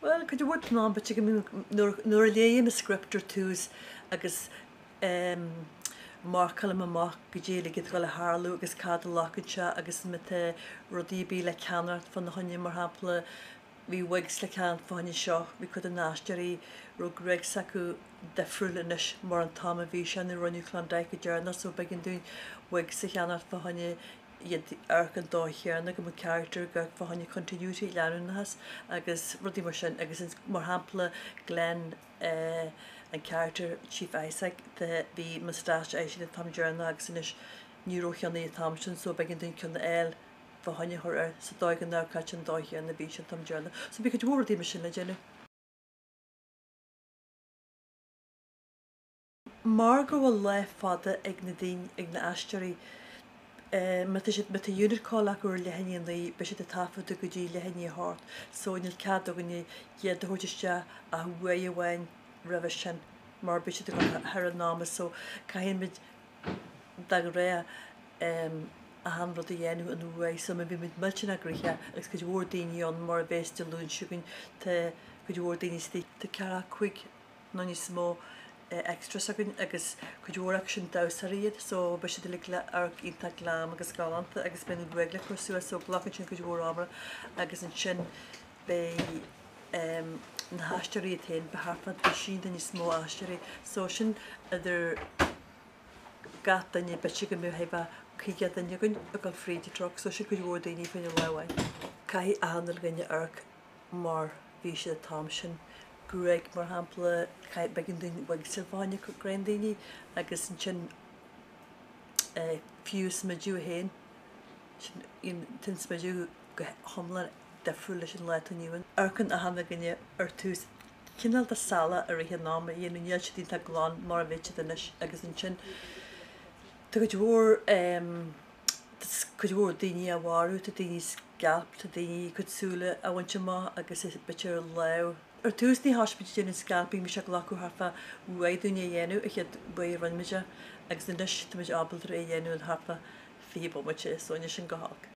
Well, could you work ná, but you can nuair léon a scriptor tús agus mar calm amach go déala go le Harlú agus cad lachanse agus mite rodíbí le ceanart fan na honne mar hapla hí wigs le cean fáinne seo hí chud a náistearí ro Gruaige sacu defriúlanis mar an tam a bhí se na runniú Klondike dearna so begin dún wigs sa cheanart fáinne iad arc an dóchéarna go mo character go fáinne continuity leanúnachas agus rudí mar sin agus mar hapla Glenn an character Chief Isaac the moustache éisi the tam dearna agus inis níróchanna tamsin so begin dún cin eil fáinne thir sa dóigan ná cat an dóchéarna bhí sin tam dearna so bí go dúirí mar sin le déine. Mar go bhfuil le fada ag na daoine ag na aisteoirí mata dúnar cála gur lehanní lí be si a tafa do go dtí lehanní thart so níl cad aganní iad a thuirteiste a bhuaigh amháin rah sin mar be si ar an náma so caiin mid dag ré a hanrad a dhéanú an bhuaigh so bhí mid multin a Gruaige agus go bhór daoine an mar bhééis de lún siúgann go bhór daoine tí de ceara chuig ná ní smó extra sagan agus chuúach sin dasaríad so be si le ar ínta glám agus galanta agus ben Gruaige chusú so blachan sin go bhór ábhar agus an sin be na haisteoirí tain be harfad be sin den smó aisteoirí so sin idir gat daine be si go mú hebh chuige daine gunn a gal frídí troch so si go bhór daoine faoine lehain. Cai anal gunne arc mar bhí si a tam sin Gruaige mar hapla cai begin dún bhaig silváine go grain daoine agus an sin fiú smidiú héin tin smidiú go thomlan defriúil leis an leit aniuan. Arcan a hana gunne ar tús cinál de sala ar ihe náma dhéanú níl si dínta glán mar a bhéite danis agus an sin Tá go bhór daoine a bhharú tá daoine scalp tá daoine chusúla a bhaintse má agus is bitir le ar tús ní háspit déanú scalping mi se lecu harfa bhaidúine dhéanú a chead bu ranimiide agus na nuis tá muid ábaltar é dhéanú an harpa fibal muite soine sin gohag.